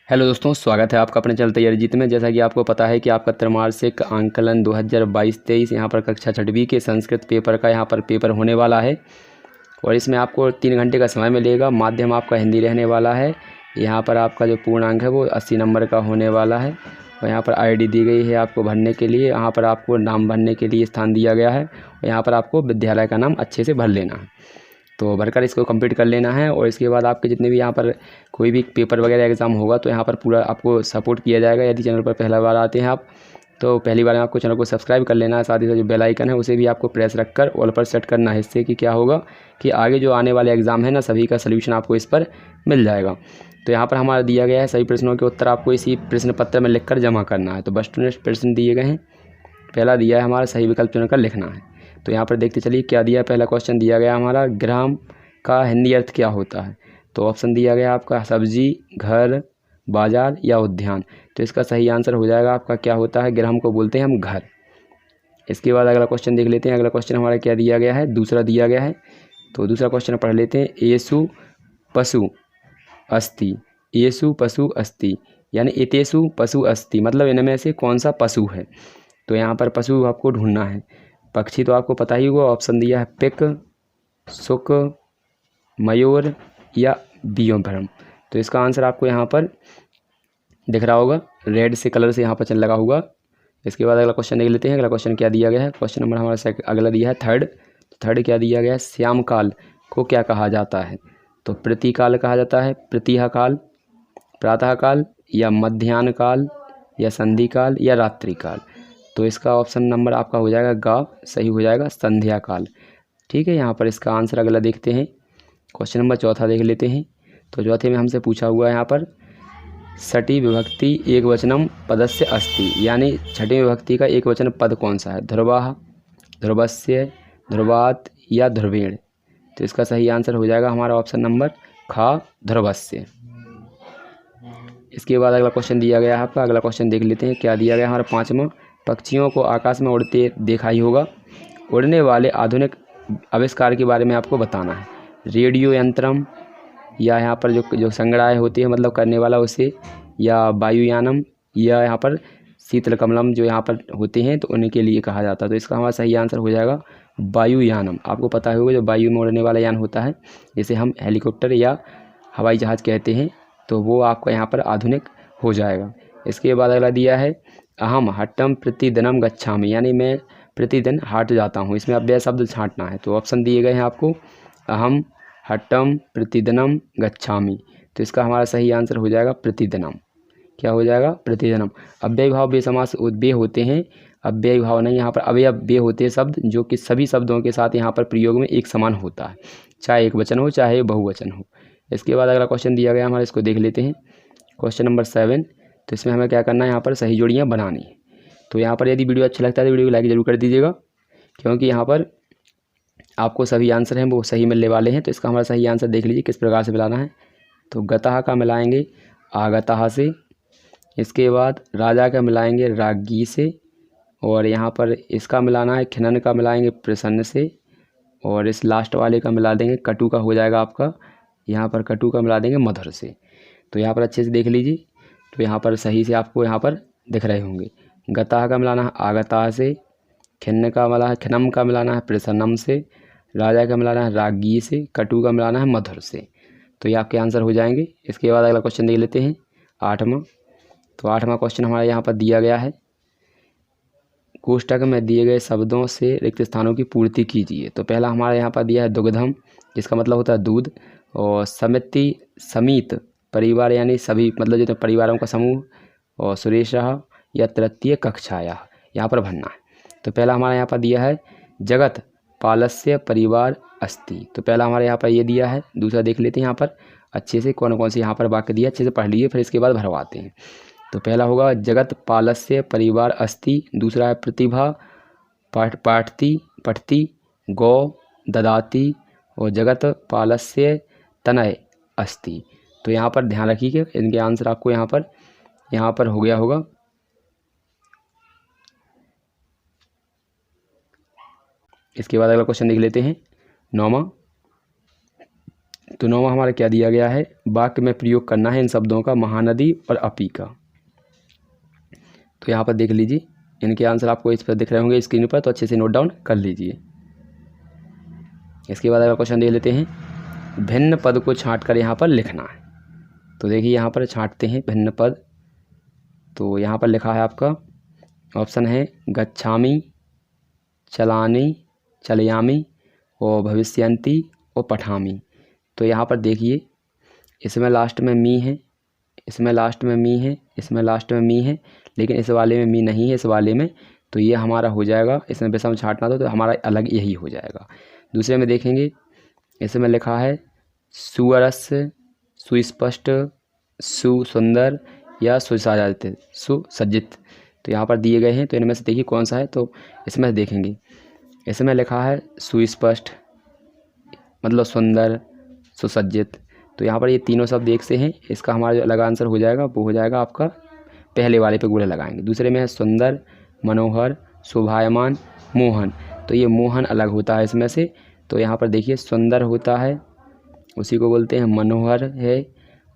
Hello दोस्तों, स्वागत है आपका अपने चैनल तैयारी जीत में। जैसा कि आपको पता है कि आपका त्रैमासिक आंकलन 2022-23 यहाँ पर कक्षा 6वीं के संस्कृत पेपर का यहाँ पर पेपर होने वाला है और इसमें आपको 3 घंटे का समय मिलेगा। माध्यम आपका हिंदी रहने वाला है। यहाँ पर आपका जो पूर्णांक है वो 80 नंबर का होने वाला है और यहाँ पर आईडी दी गई है आपको भरने के लिए। यहाँ पर आपको नाम भरने के लिए स्थान दिया गया है और यहाँ पर आपको विद्यालय का नाम अच्छे से भर लेना है। तो भरकर इसको कंप्लीट कर लेना है और इसके बाद आपके जितने भी यहाँ पर कोई भी पेपर वगैरह एग्ज़ाम होगा तो यहाँ पर पूरा आपको सपोर्ट किया जाएगा। यदि चैनल पर पहला बार आते हैं आप तो पहली बार में आपको चैनल को सब्सक्राइब कर लेना है। साथ ही साथ जो बेल आइकन है उसे भी आपको प्रेस रखकर ऑल पर सेट करना है। इससे कि क्या होगा कि आगे जो आने वाले एग्ज़ाम है ना, सभी का सल्यूशन आपको इस पर मिल जाएगा। तो यहाँ पर हमारा दिया गया है सभी प्रश्नों के उत्तर आपको इसी प्रश्न पत्र में लिखकर जमा करना है। तो बस प्रश्न दिए गए हैं। पहला दिया है हमारा सही विकल्प चुनकर लिखना है। तो यहाँ पर देखते चलिए क्या दिया है। पहला क्वेश्चन दिया गया हमारा ग्राम का हिंदी अर्थ क्या होता है। तो ऑप्शन दिया गया आपका सब्जी, घर, बाजार या उद्यान। तो इसका सही आंसर हो जाएगा आपका क्या होता है, ग्राम को बोलते हैं हम घर। इसके बाद अगला क्वेश्चन देख लेते हैं। अगला क्वेश्चन हमारा क्या दिया गया है, दूसरा दिया गया है। तो दूसरा क्वेश्चन पढ़ लेते हैं। येषु पशु अस्ति, येषु पशु अस्ति यानी इतेषु पशु अस्ति मतलब इनमें से कौन सा पशु है। तो यहाँ पर पशु आपको ढूंढना है। पक्षी तो आपको पता ही होगा। ऑप्शन दिया है पिक, सुक, मयूर या बियोभ्रम। तो इसका आंसर आपको यहाँ पर दिख रहा होगा, रेड से कलर से यहाँ पर चल लगा हुआ। इसके बाद अगला क्वेश्चन देख लेते हैं। अगला क्वेश्चन क्या दिया गया है। क्वेश्चन नंबर हमारा अगला दिया है थर्ड क्या दिया गया है, श्याम काल को क्या कहा जाता है। तो प्रतिकाल कहा जाता है, प्रतिहा काल, प्रातः काल या मध्याह्न काल या संधि काल या रात्रि काल। तो इसका ऑप्शन नंबर आपका हो जाएगा गा, सही हो जाएगा संध्या काल। ठीक है, यहाँ पर इसका आंसर अगला देखते हैं। क्वेश्चन नंबर चौथा देख लेते हैं। तो चौथे में हमसे पूछा हुआ है यहाँ पर षठी विभक्ति एक वचनम पदस्य अस्ति यानी छठी विभक्ति का एक वचन पद कौन सा है, ध्रुवाः, ध्रुवस्य, ध्रुवात् या ध्रुवेण। तो इसका सही आंसर हो जाएगा हमारा ऑप्शन नंबर खा, ध्रुवस्य। इसके बाद अगला क्वेश्चन दिया गया है आपका। अगला क्वेश्चन देख लेते हैं क्या दिया गया हमारा पाँचवा। पक्षियों को आकाश में उड़ते देखा ही होगा, उड़ने वाले आधुनिक आविष्कार के बारे में आपको बताना है। रेडियो यंत्रम या यहाँ पर जो संगड़ाएँ होती है मतलब करने वाला उसे, या वायुयानम या यहाँ पर शीतल कमलम जो यहाँ पर होते हैं तो उनके लिए कहा जाता है। तो इसका हमारा सही आंसर हो जाएगा वायुयानम। आपको पता होगा जो वायु में उड़ने वाला यान होता है जिसे हम हेलीकॉप्टर या हवाई जहाज़ कहते हैं, तो वो आपका यहाँ पर आधुनिक हो जाएगा। इसके बाद अगला दिया है अहम हट्टम प्रतिदिनम गच्छामि यानी मैं प्रतिदिन हाट जाता हूँ। इसमें अव्यय शब्द छांटना है। तो ऑप्शन दिए गए हैं आपको अहम हट्टम प्रतिदिनम गच्छामि। तो इसका हमारा सही आंसर हो जाएगा प्रतिदिनम। क्या हो जाएगा, प्रतिदिनम। अव्यय भाव बेसमास बे होते हैं, अव्यय भाव नहीं, यहाँ पर अवयव बे होते हैं शब्द जो कि सभी शब्दों के साथ यहाँ पर प्रयोग में एक समान होता है, चाहे एक वचन हो चाहे बहुवचन हो। इसके बाद अगला क्वेश्चन दिया गया हमारा, इसको देख लेते हैं। Question number 7। तो इसमें हमें क्या करना है, यहाँ पर सही जोड़ियाँ बनानी है। तो यहाँ पर यदि वीडियो अच्छा लगता है तो वीडियो को लाइक जरूर कर दीजिएगा, क्योंकि यहाँ पर आपको सभी आंसर हैं वो सही मिलने वाले हैं। तो इसका हमारा सही आंसर देख लीजिए किस प्रकार से मिलाना है। तो गतः का मिलाएंगे आगतः से, इसके बाद राजा का मिलाएंगे रागी से, और यहाँ पर इसका मिलाना है खिनन का मिलाएंगे प्रसन्न से, और इस लास्ट वाले का मिला देंगे कटु का हो जाएगा आपका, यहाँ पर कटु का मिला देंगे मधुर से। तो यहाँ पर अच्छे से देख लीजिए। तो यहाँ पर सही से आपको यहाँ पर दिख रहे होंगे। गतः का मिलाना है आगतः से, खिन्न का मिलाना है खिनम का मिलाना है प्रसन्नम से, राजा का मिलाना है रागी से, कटु का मिलाना है मधुर से। तो ये आपके आंसर हो जाएंगे। इसके बाद अगला क्वेश्चन देख लेते हैं 8वां। तो 8वां क्वेश्चन हमारा यहाँ पर दिया गया है कोष्टक में दिए गए शब्दों से रिक्त स्थानों की पूर्ति कीजिए। तो पहला हमारा यहाँ पर दिया है दुग्धम, जिसका मतलब होता है दूध, और समिति समित परिवार यानी सभी मतलब जितने परिवारों का समूह, और सुरेशः या तृतीय कक्षाया, यहाँ पर भरना है। तो पहला हमारा यहाँ पर दिया है जगत पालस्य परिवार अस्ति। तो पहला हमारे यहाँ पर ये दिया है। दूसरा देख लेते हैं यहाँ पर अच्छे से कौन कौन से यहाँ पर वाक्य दिया, अच्छे से पढ़ लीजिए, फिर इसके बाद भरवाते हैं। तो पहला होगा जगत पालस्य परिवार अस्ति, दूसरा है प्रतिभा पाठती पठती गौ ददाती, और जगत पालस्य तनय अस्ति। तो यहाँ पर ध्यान रखिए इनके आंसर आपको यहाँ पर हो गया होगा। इसके बाद अगला क्वेश्चन देख लेते हैं 9वां। तो 9वां हमारा क्या दिया गया है, वाक्य में प्रयोग करना है इन शब्दों का महानदी और अपी का। तो यहाँ पर देख लीजिए, इनके आंसर आपको इस पर दिख रहे होंगे स्क्रीन पर, तो अच्छे से नोट डाउन कर लीजिए। इसके बाद अगला क्वेश्चन देख लेते हैं, भिन्न पद को छांट कर यहाँ पर लिखना है। तो देखिए यहाँ पर छांटते हैं भिन्न पद। तो यहाँ पर लिखा है आपका ऑप्शन है गच्छामि, चलानी, चलयामी और भविष्यन्ति और पठामी। तो यहाँ पर देखिए, इसमें लास्ट में मी है, इसमें लास्ट में मी है, इसमें लास्ट में मी है, लेकिन इस वाले में मी नहीं है इस वाले में। तो ये हमारा हो जाएगा, इसमें विषम छांटना तो हमारा अलग यही हो जाएगा। दूसरे में देखेंगे, इसमें लिखा है सुअरस, सुस्पष्ट, सुंदर या सुसज्जित। तो यहाँ पर दिए गए हैं, तो इनमें से देखिए कौन सा है। तो इसमें देखेंगे, इसमें लिखा है सुस्पष्ट मतलब सुंदर, सुसज्जित। तो यहाँ पर ये तीनों शब्द एक से हैं, इसका हमारा जो अलग आंसर हो जाएगा वो हो जाएगा आपका पहले वाले पे गुणे लगाएंगे। दूसरे में है सुंदर, मनोहर, शोभायमान, मोहन। तो ये मोहन अलग होता है इसमें से। तो यहाँ पर देखिए सुंदर होता है, उसी को बोलते हैं मनोहर है,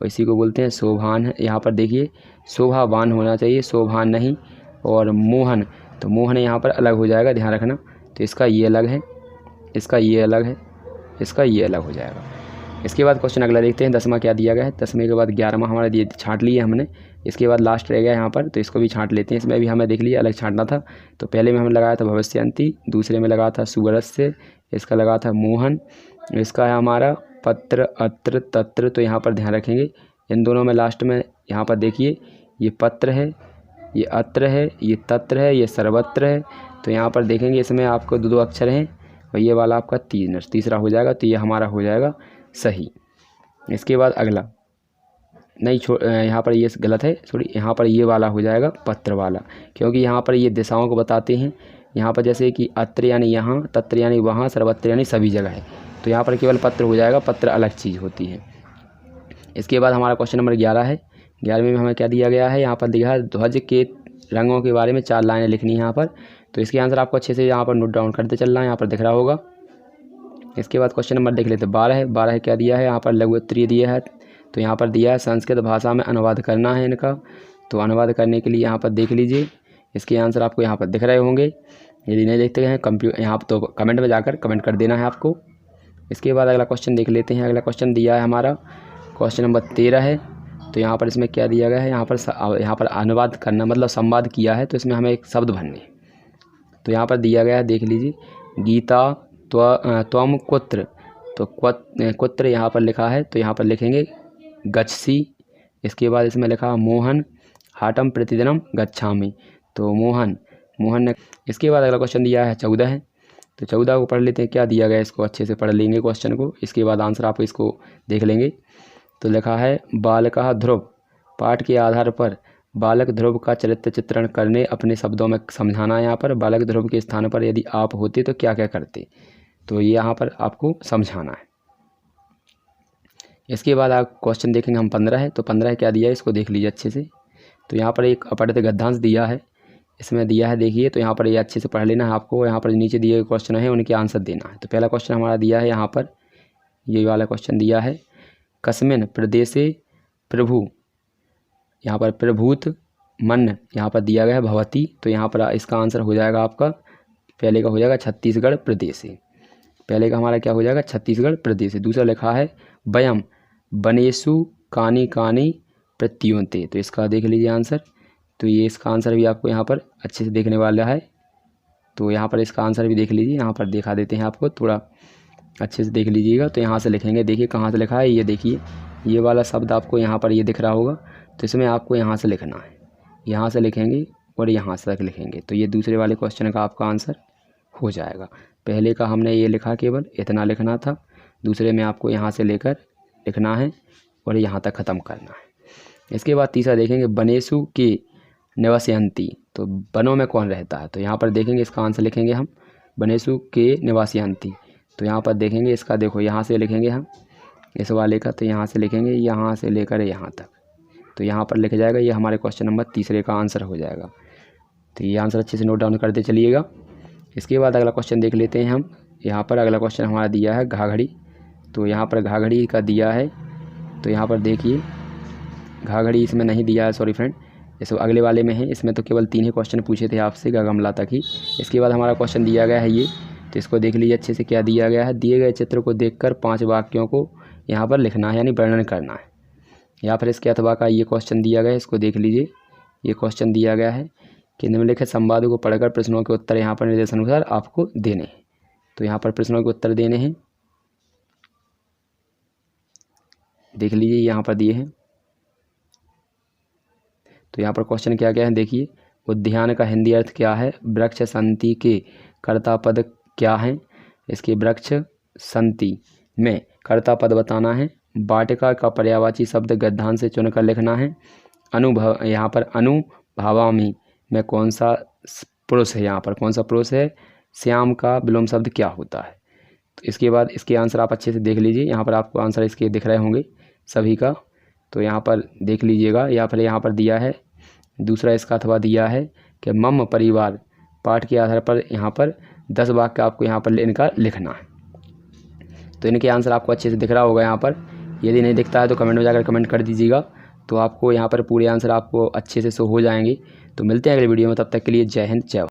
और इसी को बोलते हैं शोभान है। यहाँ पर देखिए शोभावान होना चाहिए, शोभान नहीं। और मोहन, तो मोहन यहाँ पर अलग हो जाएगा, ध्यान रखना। तो इसका ये अलग है, इसका ये अलग है, इसका ये अलग हो जाएगा। इसके बाद क्वेश्चन अगला देखते हैं, 10वां क्या दिया गया है। 10वें के बाद 11वां हमारा दिए छाँट लिए हमने। इसके बाद लास्ट रह गया यहाँ पर, तो इसको भी छाँट लेते हैं। इसमें भी हमें देख लिया अलग छाँटना था। तो पहले में हमने लगाया था भविष्यन्ति, दूसरे में लगा था सुवरस्य, इसका लगा था मोहन, इसका है हमारा पत्र, अत्र, तत्र। तो यहाँ पर ध्यान रखेंगे इन दोनों में लास्ट में यहाँ पर देखिए ये पत्र है, ये अत्र है, ये तत्र है, ये सर्वत्र है। तो यहाँ पर देखेंगे इसमें आपको दो अक्षर हैं, और ये वाला आपका तीसरा हो जाएगा। तो ये हमारा हो जाएगा सही। इसके बाद अगला नहीं यहाँ पर ये गलत है, सॉरी, यहाँ पर ये वाला हो जाएगा पत्र वाला, क्योंकि यहाँ पर ये दिशाओं को बताते हैं। यहाँ पर जैसे कि अत्र यानी यहाँ, तत्र यानी वहाँ, सर्वत्र यानी सभी जगह है। तो यहाँ पर केवल पत्र हो जाएगा, पत्र अलग चीज़ होती है। इसके बाद हमारा क्वेश्चन नंबर 11 है। 11वें में हमें क्या दिया गया है, यहाँ पर दिया है ध्वज के रंगों के बारे में 4 लाइनें लिखनी है यहाँ पर। तो इसके आंसर आपको अच्छे से यहाँ पर नोट डाउन करते चलना है, यहाँ पर दिख रहा होगा। इसके बाद क्वेश्चन नंबर देख लेते हैं 12 है। 12 क्या दिया है, यहाँ पर लघु उत्तरीय दिया है। तो यहाँ पर दिया है संस्कृत भाषा में अनुवाद करना है इनका। तो अनुवाद करने के लिए यहाँ पर देख लीजिए, इसके आंसर आपको यहाँ पर दिख रहे होंगे। यदि नहीं देखते हैं यहाँ पर तो कमेंट में जाकर कमेंट कर देना है आपको। इसके बाद अगला क्वेश्चन देख लेते हैं। अगला क्वेश्चन दिया है हमारा क्वेश्चन नंबर 13 है। तो यहाँ पर इसमें क्या दिया गया है, यहाँ पर अनुवाद करना मतलब संवाद किया है। तो इसमें हमें एक शब्द भरने। तो यहाँ पर दिया गया है, देख लीजिए, गीता त्वम कुत्र। तो कुत्र यहाँ पर लिखा है, तो यहाँ पर लिखेंगे गच्छसि। इसके बाद इसमें लिखा मोहन हाटम प्रतिदिनम गच्छामि। तो मोहन ने। इसके बाद अगला क्वेश्चन दिया है 14 है। तो 14 को पढ़ लेते हैं, क्या दिया गया है, इसको अच्छे से पढ़ लेंगे क्वेश्चन को। इसके बाद आंसर आप इसको देख लेंगे। तो लिखा है बालकः ध्रुव। पाठ के आधार पर बालक ध्रुव का चरित्र चित्रण करने, अपने शब्दों में समझाना है। यहाँ पर बालक ध्रुव के स्थान पर यदि आप होते तो क्या क्या करते, तो ये यहाँ पर आपको समझाना है। इसके बाद आप क्वेश्चन देखेंगे हम 15 है। तो 15 क्या दिया है, इसको देख लीजिए अच्छे से। तो यहाँ पर एक अपठित गद्यांश दिया है, इसमें दिया है देखिए। तो यहाँ पर ये अच्छे से पढ़ लेना है आपको। यहाँ पर नीचे दिए गए क्वेश्चन है, उनके आंसर देना है। तो पहला क्वेश्चन हमारा दिया है यहाँ पर, ये वाला क्वेश्चन दिया है, कस्मिन् प्रदेशे प्रभु, यहाँ पर प्रभूत मन यहाँ पर दिया गया है भवती। तो यहाँ पर इसका आंसर हो जाएगा आपका, पहले का हो जाएगा छत्तीसगढ़ प्रदेश। पहले का हमारा क्या हो जाएगा, छत्तीसगढ़ प्रदेश। दूसरा लिखा है वयम वनेषु कानि कानि प्रत्युन्ते। तो इसका देख लीजिए आंसर। तो ये इसका आंसर भी आपको यहाँ पर अच्छे से देखने वाला है। तो यहाँ पर इसका आंसर भी देख लीजिए, यहाँ पर दिखा देते हैं आपको, थोड़ा अच्छे से देख लीजिएगा। तो यहाँ से लिखेंगे, देखिए कहाँ से लिखा है, ये देखिए ये वाला शब्द आपको यहाँ पर ये दिख रहा होगा। तो इसमें आपको यहाँ से लिखना है, यहाँ से लिखेंगे और यहाँ से तक लिखेंगे। तो ये दूसरे वाले क्वेश्चन का आपका आंसर हो जाएगा। पहले का हमने ये लिखा, केवल इतना लिखना था। दूसरे में आपको यहाँ से लेकर लिखना है और यहाँ तक ख़त्म करना है। इसके बाद तीसरा देखेंगे वनेषु के निवासयन्ति। तो वनों में कौन रहता है, तो यहाँ पर देखेंगे इसका आंसर लिखेंगे हम वनेषु के निवासयन्ति। तो यहाँ पर देखेंगे इसका, देखो यहाँ से लिखेंगे हम इस वाले का। तो यहाँ से लिखेंगे यहाँ से लेकर यहाँ तक। तो यहाँ पर लिख जाएगा, ये हमारे क्वेश्चन नंबर तीसरे का आंसर हो जाएगा। तो ये आंसर अच्छे से नोट डाउन करते चलिएगा। इसके बाद अगला क्वेश्चन देख लेते हैं हम। यहाँ पर अगला क्वेश्चन हमारा दिया है घाघड़ी। तो यहाँ पर घाघड़ी का दिया है, तो यहाँ पर देखिए घाघड़ी इसमें नहीं दिया है, सॉरी फ्रेंड, इस अगले वाले में है। इसमें तो केवल 3 ही क्वेश्चन पूछे थे आपसे गगमला तक ही। इसके बाद हमारा क्वेश्चन दिया गया है ये, तो इसको देख लीजिए अच्छे से क्या दिया गया है। दिए गए चित्र को देखकर 5 वाक्यों को यहाँ पर लिखना है, यानी वर्णन करना है। यहाँ पर इसके अथवा का ये क्वेश्चन दिया गया है, इसको देख लीजिए। ये क्वेश्चन दिया गया है कि निम्नलिखित संवादों को पढ़कर प्रश्नों के उत्तर यहाँ पर निर्देशानुसार आपको देने हैं। तो यहाँ पर प्रश्नों के उत्तर देने हैं, देख लीजिए यहाँ पर दिए हैं। तो यहाँ पर क्वेश्चन क्या क्या है देखिए। उद्यान का हिंदी अर्थ क्या है? वृक्ष संति के कर्ता पद क्या हैं? इसके वृक्ष संति में कर्ता पद बताना है। वाटिका का पर्यायवाची शब्द गद्यांश से चुनकर लिखना है। अनुभव, यहाँ पर अनुभावामी में कौन सा पुरुष है? यहाँ पर कौन सा पुरुष है? श्याम का विलोम शब्द क्या होता है? तो इसके बाद इसके आंसर आप अच्छे से देख लीजिए। यहाँ पर आपको आंसर इसके दिख रहे होंगे सभी का, तो यहाँ पर देख लीजिएगा। या फिर यहाँ पर दिया है दूसरा इसका अथवा दिया है कि मम परिवार पाठ के आधार पर यहाँ पर 10 वाक्य आपको यहाँ पर इनका लिखना है। तो इनके आंसर आपको अच्छे से दिख रहा होगा यहाँ पर। यदि नहीं दिखता है तो कमेंट में जाकर कमेंट कर दीजिएगा, तो आपको यहाँ पर पूरे आंसर आपको अच्छे से शो हो जाएंगे। तो मिलते हैं अगले वीडियो में, तब तक के लिए जय हिंद जय भारत।